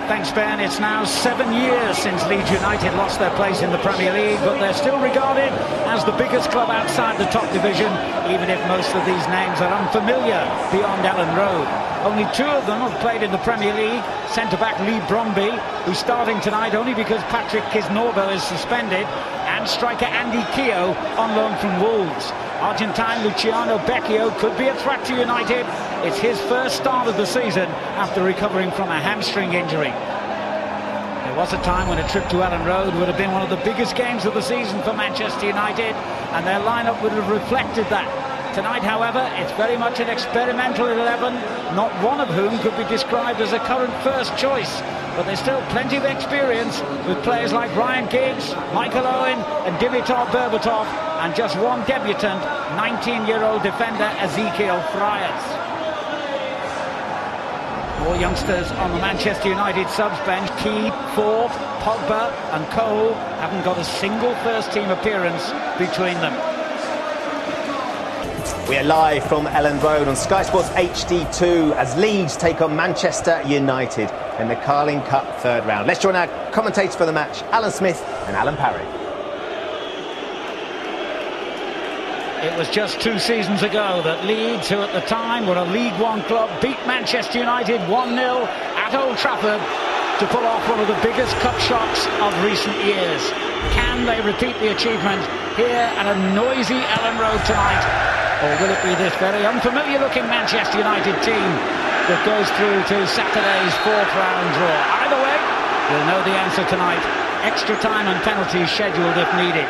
Thanks, Ben. It's now 7 years since Leeds United lost their place in the Premier League, but they're still regarded as the biggest club outside the top division, even if most of these names are unfamiliar beyond Ellen Road. Only two of them have played in the Premier League. Centre-back Lee Bromby, who's starting tonight only because Patrick Kisnorbo is suspended, and striker Andy Keogh on loan from Wolves. Argentine Luciano Becchio could be a threat to United. It's his first start of the season after recovering from a hamstring injury. There was a time when a trip to Ellen Road would have been one of the biggest games of the season for Manchester United, and their lineup would have reflected that. Tonight, however, it's very much an experimental 11, not one of whom could be described as a current first choice. But there's still plenty of experience with players like Ryan Giggs, Michael Owen and Dimitar Berbatov, and just one debutant, 19-year-old defender Ezekiel Friars. More youngsters on the Manchester United subs bench. Key, Ford, Pogba and Cole haven't got a single first-team appearance between them. We are live from Ellen Road on Sky Sports HD2 as Leeds take on Manchester United in the Carling Cup third round. Let's join our commentators for the match, Alan Smith and Alan Parry. It was just 2 seasons ago that Leeds, who at the time were a League One club, beat Manchester United 1-0 at Old Trafford to pull off one of the biggest cup shocks of recent years. Can they repeat the achievement here at a noisy Ellen Road tonight? Or will it be this very unfamiliar-looking Manchester United team that goes through to Saturday's fourth-round draw? Either way, we'll know the answer tonight. Extra time and penalties scheduled if needed.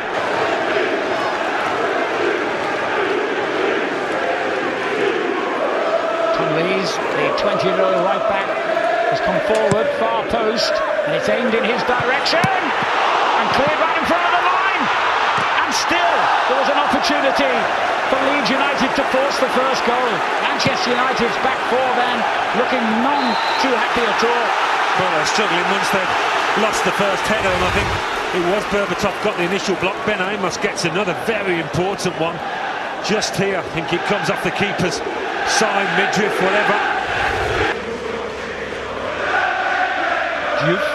Tom Lees, the 20-year-old right-back, has come forward, far post, and it's aimed in his direction, and cleared right in front of the line. And still, there was an opportunity for Leeds United to force the first goal. Manchester United's back four then, looking none too happy at all. Well, they're struggling once they've lost the first header, and I think it was Berbatov got the initial block. Ben Amos gets another very important one just here. I think it comes off the keeper's side, midriff, whatever. Diouf.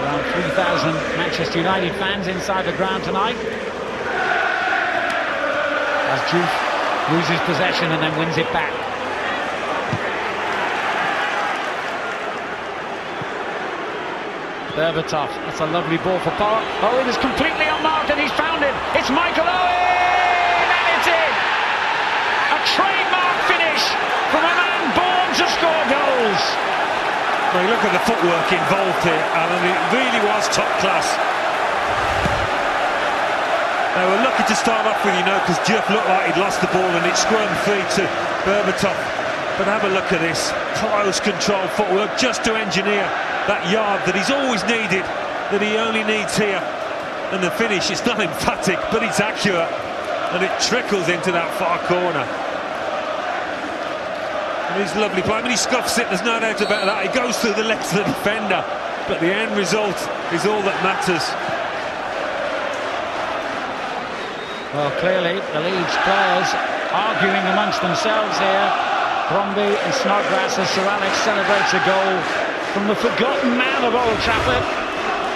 Around 3,000 Manchester United fans inside the ground tonight. As Diouf loses possession and then wins it back. Berbatov, that's a lovely ball for Park. Owen is completely unmarked and he's found it. It's Michael Owen, and it's in! A trademark finish from a man born to score goals. Well, look at the footwork involved here, Alan. It really was top class. They were lucky to start off with, because Diouf looked like he'd lost the ball and it squirmed free to Berbatov. But have a look at this. Close control footwork just to engineer that yard that he's always needed, that he only needs here. And the finish, it's not emphatic, but it's accurate. And it trickles into that far corner. And he's lovely play. I mean, he scuffs it, there's no doubt about that. He goes through the legs of the defender. But the end result is all that matters. Well, clearly, the Leeds players arguing amongst themselves here. Bromby and Snodgrass as Sir Alex celebrates a goal from the forgotten man of Old Trafford.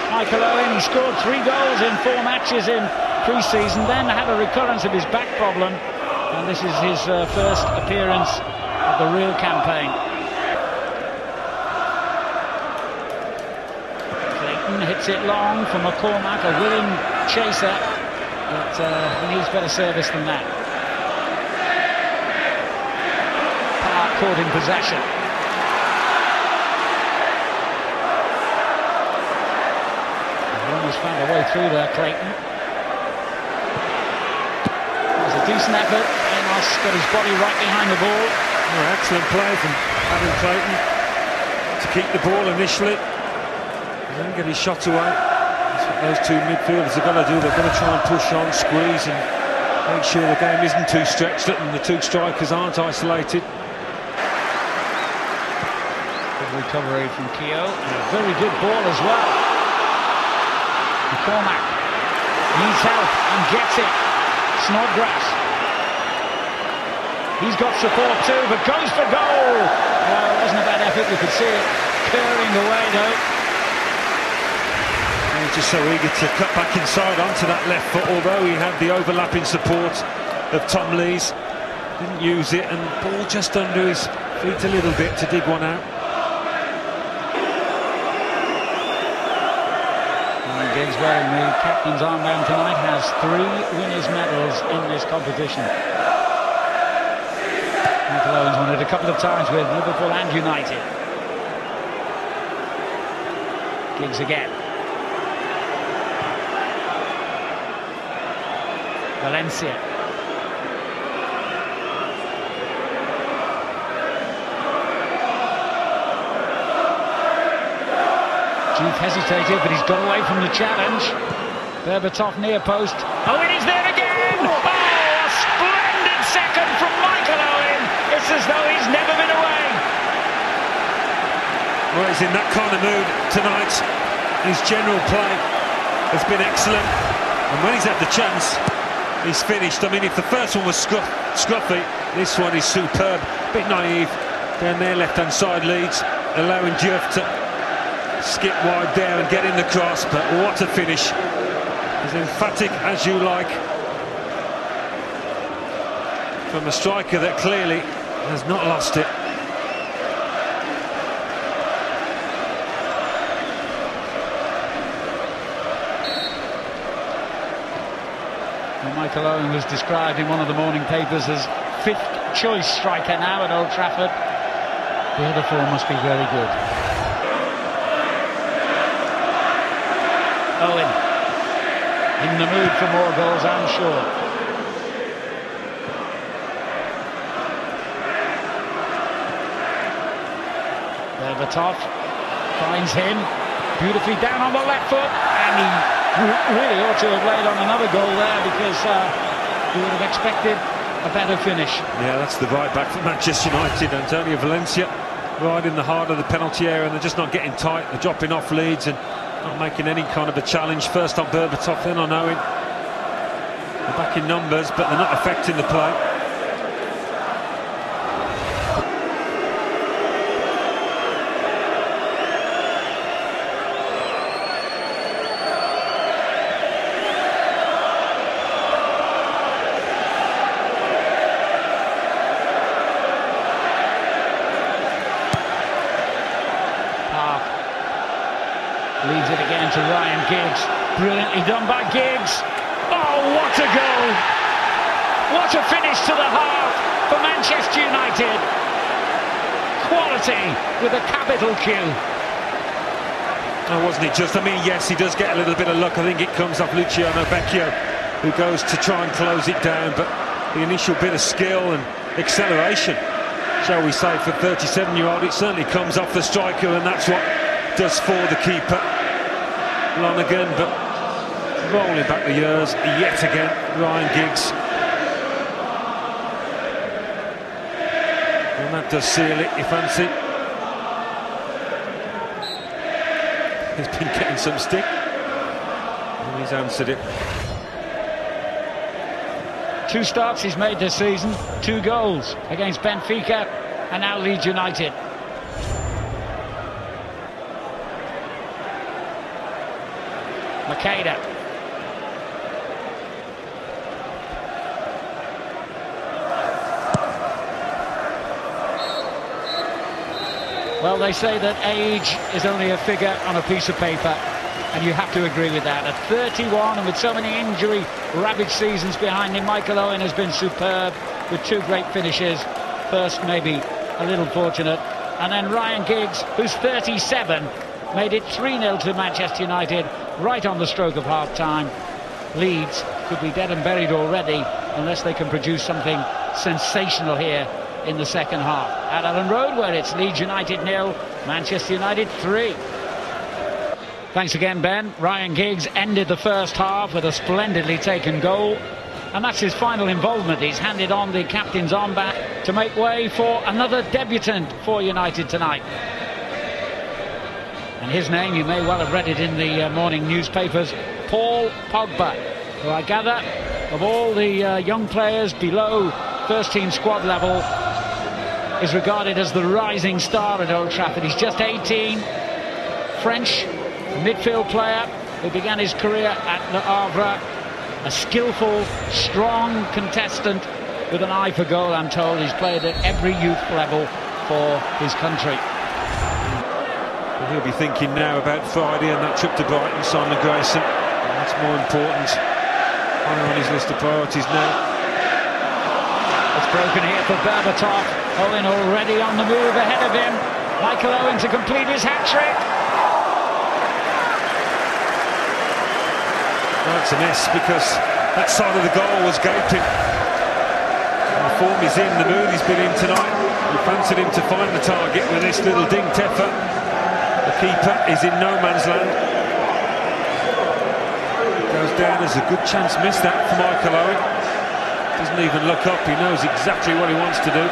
Michael Owen, he scored 3 goals in 4 matches in pre-season, then had a recurrence of his back problem, and this is his first appearance of the real campaign. Clayton hits it long for McCormack, a willing chaser. But he needs better service than that. Park caught in possession. He almost found a way through there, Clayton. That was a decent effort. Amos got his body right behind the ball. Oh, excellent play from Adam Clayton to keep the ball initially and then get his shot away. Those two midfielders are going to do. They're going to try and push on, squeeze and make sure the game isn't too stretched and the two strikers aren't isolated. Good recovery from Keogh and a very good ball as well. McCormack needs help and gets it. Snodgrass. He's got support too, but goes for goal. Well, it wasn't a bad You could see it curling away, though. And he's just so eager to cut back inside onto that left foot, although he had the overlapping support of Tom Lees. Didn't use it, and ball just under his feet a little bit to dig one out. And Giggs wearing the captain's armband tonight has 3 winners' medals in this competition. Michael Owen's won it a couple of times with Liverpool and United. Giggs again. Valencia. Juve hesitated, but he's got away from the challenge. Berbatov near post. Owen is there again! Oh, a splendid second from Michael Owen. It's as though he's never been away. Well, he's in that kind of mood tonight. His general play has been excellent, and when he's had the chance, he's finished. I mean, if the first one was scruffy, this one is superb. Bit naive down there, left-hand side Leeds, allowing Juve to skip wide there and get in the cross, but what a finish. As emphatic as you like from a striker that clearly has not lost it. Well, Michael Owen was described in one of the morning papers as 5th choice striker now at Old Trafford. The other 4 must be very good. Owen in the mood for more goals, I'm sure. Berbatov finds him beautifully down on the left foot, and he really ought to have laid on another goal there, because you would have expected a better finish. Yeah, that's the right back for Manchester United, Antonio Valencia, right in the heart of the penalty area, and they're just not getting tight. They're dropping off Leeds and not making any kind of a challenge. First on Berbatov, then on Owen. They're back in numbers, but they're not affecting the play. Leads it again to Ryan Giggs. Brilliantly done by Giggs. Oh, what a goal! What a finish to the half for Manchester United. Quality with a capital Q. Oh, wasn't it just? I mean, yes, he does get a little bit of luck. I think it comes off Luciano Vecchio, who goes to try and close it down. But the initial bit of skill and acceleration, shall we say, for 37-year-old, it certainly comes off the striker, and that's what does for the keeper, Lonergan. But rolling back the years yet again, Ryan Giggs, and that does seal it, you fancy. He's been getting some stick, and he's answered it. 2 starts he's made this season, 2 goals against Benfica and now Leeds United. Makeda. Well, they say that age is only a figure on a piece of paper, and you have to agree with that. At 31 and with so many injury-ravaged seasons behind him, Michael Owen has been superb with 2 great finishes. First, maybe a little fortunate, and then Ryan Giggs, who's 37, made it 3-0 to Manchester United right on the stroke of half-time. Leeds could be dead and buried already unless they can produce something sensational here in the second half. At Ellen Road, where it's Leeds United 0, Manchester United 3. Thanks again, Ben. Ryan Giggs ended the first half with a splendidly taken goal, and that's his final involvement. He's handed on the captain's armband to make way for another debutant for United tonight. And his name, you may well have read it in the morning newspapers, Paul Pogba, who I gather, of all the young players below first-team squad level, is regarded as the rising star at Old Trafford. He's just 18, French midfield player who began his career at Le Havre, a skillful, strong contestant with an eye for goal, I'm told. He's played at every youth level for his country. Well, he'll be thinking now about Friday and that trip to Brighton, Simon Grayson. That's more important. Higher on his list of priorities now. It's broken here for Berbatov. Owen already on the move ahead of him. Michael Owen to complete his hat-trick. Well, it's a miss because that side of the goal was gaping. The form he's in, the mood he's been in tonight. We fancied him to find the target with this little dinked effort. The keeper is in no man's land. Goes down as a good chance missed that for Michael Owen. Doesn't even look up, he knows exactly what he wants to do.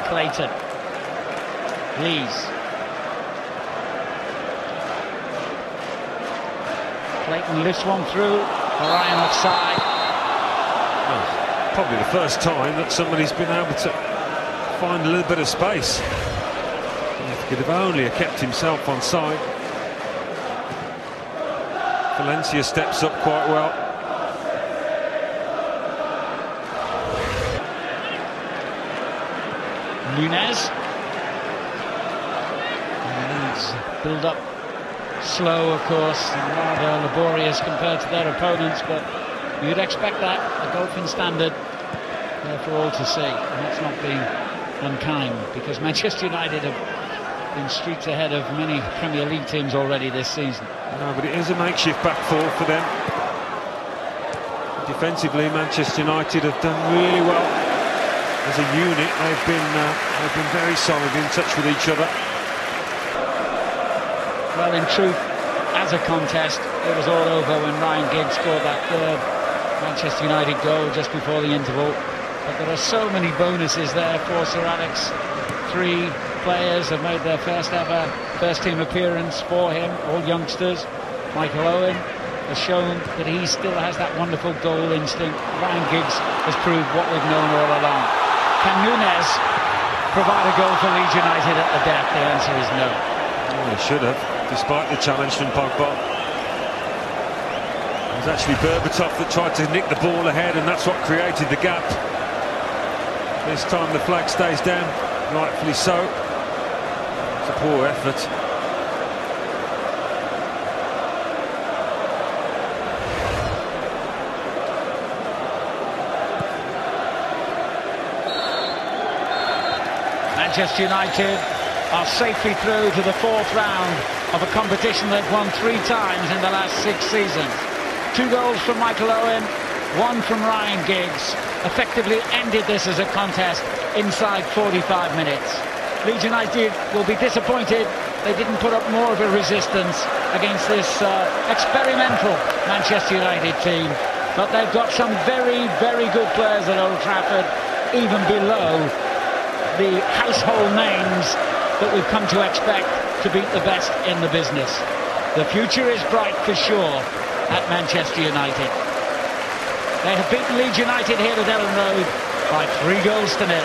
Clayton. Leeds. Clayton lifts one through. Ryan offside. Well, probably the first time that somebody's been able to find a little bit of space. If he could have only kept himself on side. Valencia steps up quite well. Nunez. Leeds build up slow, of course, and rather laborious compared to their opponents, but you'd expect that, a golfing standard there for all to see, and that's not being unkind, because Manchester United have been streets ahead of many Premier League teams already this season. No, but it is a makeshift back four for them. Defensively, Manchester United have done really well. As a unit, they've been very solid, in touch with each other. Well, in truth, as a contest, it was all over when Ryan Giggs scored that third Manchester United goal just before the interval. But there are so many bonuses there for Sir Alex. 3 players have made their first ever first-team appearance for him, all youngsters. Michael Owen has shown that he still has that wonderful goal instinct. Ryan Giggs has proved what we've known all along. Can Nunez provide a goal for Leeds United at the death? The answer is no. Well, he should have, despite the challenge from Pogba. It was actually Berbatov that tried to nick the ball ahead, and that's what created the gap. This time the flag stays down, rightfully so. It's a poor effort. Manchester United are safely through to the 4th round of a competition they've won 3 times in the last 6 seasons. 2 goals from Michael Owen, 1 from Ryan Giggs, effectively ended this as a contest inside 45 minutes. Leeds United will be disappointed they didn't put up more of a resistance against this experimental Manchester United team, but they've got some very, very good players at Old Trafford, even below the household names that we've come to expect to beat the best in the business. The future is bright for sure at Manchester United. They have beaten Leeds United here at Ellen Road by 3 goals to 0.